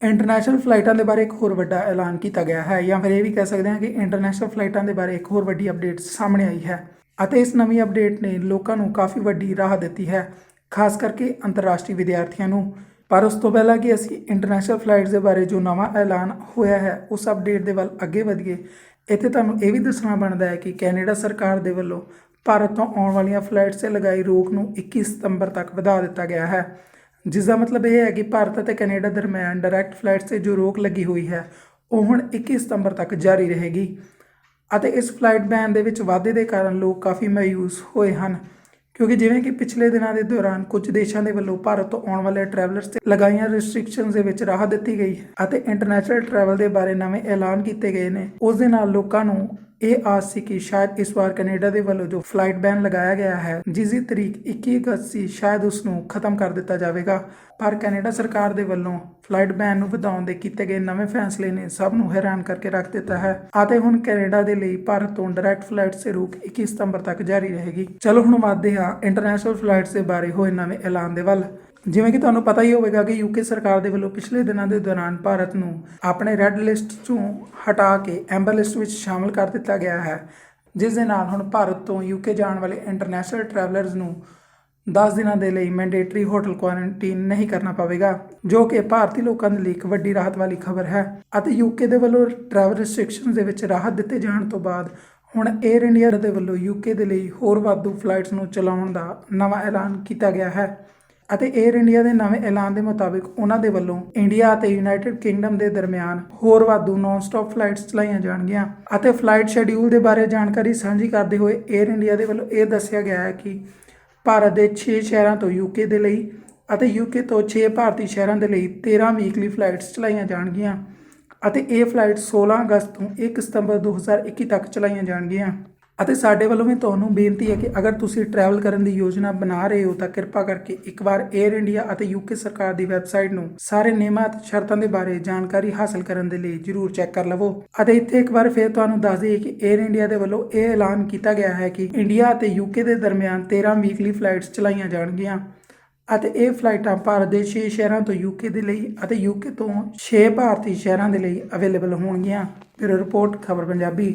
International ਫਲਾਈਟਾਂ ਦੇ ਬਾਰੇ ਇੱਕ ਹੋਰ ਵੱਡਾ ਐਲਾਨ ਕੀਤਾ ਗਿਆ ਹੈ, ਜਾਂ ਫਿਰ ਇਹ ਵੀ ਕਹਿ ਸਕਦੇ ਹਾਂ ਕਿ ਇੰਟਰਨੈਸ਼ਨਲ ਫਲਾਈਟਾਂ ਦੇ ਬਾਰੇ ਇੱਕ ਹੋਰ ਵੱਡੀ ਅਪਡੇਟ ਸਾਹਮਣੇ ਆਈ ਹੈ ਅਤੇ ਇਸ ਨਵੀਂ ਅਪਡੇਟ ਨੇ ਲੋਕਾਂ ਨੂੰ ਕਾਫੀ ਵੱਡੀ ਰਾਹ ਦਿੱਤੀ ਹੈ, ਖਾਸ ਕਰਕੇ ਅੰਤਰਰਾਸ਼ਟਰੀ ਵਿਦਿਆਰਥੀਆਂ ਨੂੰ। ਪਰ ਉਸ ਤੋਂ ਪਹਿਲਾਂ ਕਿ ਅਸੀਂ ਇੰਟਰਨੈਸ਼ਨਲ ਫਲਾਈਟਸ ਦੇ ਬਾਰੇ ਜੋ ਨਵਾਂ ਐਲਾਨ ਹੋਇਆ ਹੈ ਉਸ ਅਪਡੇਟ ਦੇ ਵੱਲ ਅੱਗੇ ਵਧੀਏ, ਇੱਥੇ ਤੁਹਾਨੂੰ ਇਹ ਵੀ ਦੱਸਣਾ ਬਣਦਾ ਹੈ ਕਿ ਕੈਨੇਡਾ ਸਰਕਾਰ ਦੇ ਵੱਲੋਂ ਭਾਰਤ ਤੋਂ ਆਉਣ ਵਾਲੀਆਂ ਫਲਾਈਟਸ 'ਤੇ ਲਗਾਈ ਰੋਕ ਨੂੰ 21 ਸਤੰਬਰ ਤੱਕ ਵਧਾ ਦਿੱਤਾ ਗਿਆ ਹੈ, ਜਿਸ ਦਾ ਮਤਲਬ ਇਹ ਹੈ ਕਿ ਭਾਰਤ ਅਤੇ ਕੈਨੇਡਾ ਦਰਮਿਆਨ ਡਾਇਰੈਕਟ ਫਲਾਈਟਸ 'ਤੇ ਜੋ ਰੋਕ ਲੱਗੀ ਹੋਈ ਹੈ ਉਹ ਹੁਣ 21 ਸਤੰਬਰ ਤੱਕ ਜਾਰੀ ਰਹੇਗੀ। ਅਤੇ ਇਸ ਫਲਾਈਟ ਬੈਨ ਦੇ ਵਿੱਚ ਵਾਧੇ ਦੇ ਕਾਰਨ ਲੋਕ ਕਾਫੀ ਮਾਯੂਸ ਹੋਏ ਹਨ, ਕਿਉਂਕਿ ਜਿਵੇਂ ਕਿ ਪਿਛਲੇ ਦਿਨਾਂ ਦੇ ਦੌਰਾਨ ਕੁਝ ਦੇਸ਼ਾਂ ਦੇ ਵੱਲੋਂ ਭਾਰਤ ਤੋਂ ਆਉਣ ਵਾਲੇ ਟਰੈਵਲਰਸ 'ਤੇ ਲਗਾਈਆਂ ਰਿਸਟ੍ਰਿਕਸ਼ਨਸ ਦੇ ਵਿੱਚ ਰਾਹਤ ਦਿੱਤੀ ਗਈ ਹੈ ਅਤੇ ਇੰਟਰਨੈਸ਼ਨਲ ਟਰੈਵਲ ਦੇ ਬਾਰੇ ਨਵੇਂ ਐਲਾਨ ਕੀਤੇ ਗਏ ਨੇ। ਉਸ ਦੇ ਨਾਲ ਲੋਕਾਂ ਨੂੰ ਇਹ ਆਸ ਸੀ ਕਿ ਸ਼ਾਇਦ ਇਸ ਵਾਰ ਕੈਨੇਡਾ ਦੇ ਵੱਲੋਂ ਜੋ ਫਲਾਈਟ ਬੈਨ ਲਗਾਇਆ ਗਿਆ ਹੈ, ਜਿਸ ਦੀ ਤਰੀਕ 21 ਅਗਸਤ ਸੀ, ਸ਼ਾਇਦ ਉਸ ਨੂੰ ਖਤਮ ਕਰ ਦਿੱਤਾ ਜਾਵੇਗਾ। ਪਰ ਕੈਨੇਡਾ ਸਰਕਾਰ ਦੇ ਵੱਲੋਂ ਫਲਾਈਟ ਬੈਨ ਨੂੰ ਵਧਾਉਣ ਦੇ ਕੀਤੇ ਗਏ ਨਵੇਂ ਫੈਸਲੇ ਨੇ ਸਭ ਨੂੰ ਹੈਰਾਨ ਕਰਕੇ ਰੱਖ ਦਿੱਤਾ ਹੈ ਅਤੇ ਹੁਣ ਕੈਨੇਡਾ ਦੇ ਲਈ ਭਾਰਤ ਤੋਂ ਡਾਇਰੈਕਟ ਫਲਾਈਟਸ 'ਤੇ ਰੋਕ 21 ਸਤੰਬਰ ਤੱਕ ਜਾਰੀ ਰਹੇਗੀ। ਚਲੋ ਹੁਣ ਵਧਦੇ ਹਾਂ ਇੰਟਰਨੈਸ਼ਨਲ ਫਲਾਈਟਸ ਦੇ ਬਾਰੇ ਹੋਏ ਨਵੇਂ ਐਲਾਨ ਦੇ ਵੱਲ। ਜਿਵੇਂ ਕਿ ਤੁਹਾਨੂੰ ਪਤਾ ਹੀ ਹੋਵੇਗਾ ਕਿ ਯੂਕੇ ਸਰਕਾਰ ਦੇ ਵੱਲੋਂ ਪਿਛਲੇ ਦਿਨਾਂ ਦੇ ਦੌਰਾਨ ਭਾਰਤ ਨੂੰ ਆਪਣੇ ਰੈੱਡ ਲਿਸਟ 'ਚੋਂ ਹਟਾ ਕੇ ਐਂਬਰ ਲਿਸਟ ਵਿੱਚ ਸ਼ਾਮਲ ਕਰ ਦਿੱਤਾ ਗਿਆ ਹੈ, ਜਿਸ ਦੇ ਨਾਲ ਹੁਣ ਭਾਰਤ ਤੋਂ ਯੂਕੇ ਜਾਣ ਵਾਲੇ ਇੰਟਰਨੈਸ਼ਨਲ ਟਰੈਵਲਰਸ ਨੂੰ 10 ਦਿਨਾਂ ਦੇ ਲਈ ਮੈਂਡੇਟਰੀ ਹੋਟਲ ਕੁਆਰੰਟੀਨ ਨਹੀਂ ਕਰਨਾ ਪਵੇਗਾ, ਜੋ ਕਿ ਭਾਰਤੀ ਲੋਕਾਂ ਦੇ ਲਈ ਇੱਕ ਵੱਡੀ ਰਾਹਤ ਵਾਲੀ ਖਬਰ ਹੈ। ਅਤੇ ਯੂਕੇ ਦੇ ਵੱਲੋਂ ਟਰੈਵਲ ਰਿਸਟ੍ਰਿਕਸ਼ਨਸ ਦੇ ਵਿੱਚ ਰਾਹਤ ਦਿੱਤੇ ਜਾਣ ਤੋਂ ਬਾਅਦ ਹੁਣ ਏਅਰ ਇੰਡੀਆ ਦੇ ਵੱਲੋਂ ਯੂਕੇ ਦੇ ਲਈ ਹੋਰ ਵਾਧੂ ਫਲਾਈਟਸ ਨੂੰ ਚਲਾਉਣ ਦਾ ਨਵਾਂ ਐਲਾਨ ਕੀਤਾ ਗਿਆ ਹੈ ਅਤੇ ਏਅਰ ਇੰਡੀਆ ਦੇ ਨਵੇਂ ਐਲਾਨ ਦੇ ਮੁਤਾਬਿਕ ਉਹਨਾਂ ਦੇ ਵੱਲੋਂ ਇੰਡੀਆ ਅਤੇ ਯੂਨਾਈਟਿਡ ਕਿੰਗਡਮ ਦੇ ਦਰਮਿਆਨ ਹੋਰ ਵਾਧੂ ਨਾਨ ਸਟਾਪ ਫਲਾਈਟਸ ਚਲਾਈਆਂ ਜਾਣਗੀਆਂ। ਅਤੇ ਫਲਾਈਟ ਸ਼ੈਡਿਊਲ ਦੇ ਬਾਰੇ ਜਾਣਕਾਰੀ ਸਾਂਝੀ ਕਰਦੇ ਹੋਏ ਏਅਰ ਇੰਡੀਆ ਦੇ ਵੱਲੋਂ ਇਹ ਦੱਸਿਆ ਗਿਆ ਹੈ ਕਿ ਭਾਰਤ ਦੇ 6 ਸ਼ਹਿਰਾਂ ਤੋਂ ਯੂਕੇ ਦੇ ਲਈ ਅਤੇ ਯੂਕੇ ਤੋਂ 6 ਭਾਰਤੀ ਸ਼ਹਿਰਾਂ ਦੇ ਲਈ 13 ਵੀਕਲੀ ਫਲਾਈਟਸ ਚਲਾਈਆਂ ਜਾਣਗੀਆਂ ਅਤੇ ਇਹ ਫਲਾਈਟ 16 ਅਗਸਤ ਤੋਂ 1 ਸਤੰਬਰ 2021 ਤੱਕ ਚਲਾਈਆਂ ਜਾਣਗੀਆਂ। ਅਤੇ ਸਾਡੇ ਵੱਲੋਂ ਵੀ ਤੁਹਾਨੂੰ ਬੇਨਤੀ ਹੈ ਕਿ ਅਗਰ ਤੁਸੀਂ ਟਰੈਵਲ ਕਰਨ ਦੀ ਯੋਜਨਾ ਬਣਾ ਰਹੇ ਹੋ ਤਾਂ ਕਿਰਪਾ ਕਰਕੇ ਇੱਕ ਵਾਰ ਏਅਰ ਇੰਡੀਆ ਅਤੇ ਯੂਕੇ ਸਰਕਾਰ ਦੀ ਵੈਬਸਾਈਟ ਨੂੰ ਸਾਰੇ ਨਿਯਮਾਂ ਅਤੇ ਸ਼ਰਤਾਂ ਦੇ ਬਾਰੇ ਜਾਣਕਾਰੀ ਹਾਸਲ ਕਰਨ ਦੇ ਲਈ ਜ਼ਰੂਰ ਚੈੱਕ ਕਰ ਲਵੋ। ਅਤੇ ਇੱਥੇ ਇੱਕ ਵਾਰ ਫਿਰ ਤੁਹਾਨੂੰ ਦੱਸ ਦਈਏ ਕਿ ਏਅਰ ਇੰਡੀਆ ਦੇ ਵੱਲੋਂ ਇਹ ਐਲਾਨ ਕੀਤਾ ਗਿਆ ਹੈ ਕਿ ਇੰਡੀਆ ਅਤੇ ਯੂਕੇ ਦੇ ਦਰਮਿਆਨ 13 ਵੀਕਲੀ ਫਲਾਈਟਸ ਚਲਾਈਆਂ ਜਾਣਗੀਆਂ ਅਤੇ ਇਹ ਫਲਾਈਟਾਂ ਭਾਰਤ ਦੇ 6 ਸ਼ਹਿਰਾਂ ਤੋਂ ਯੂਕੇ ਦੇ ਲਈ ਅਤੇ ਯੂਕੇ ਤੋਂ 6 ਭਾਰਤੀ ਸ਼ਹਿਰਾਂ ਦੇ ਲਈ ਅਵੇਲੇਬਲ ਹੋਣਗੀਆਂ। ਫਿਰ ਰਿਪੋਰਟ ਖਬਰ ਪੰਜਾਬੀ।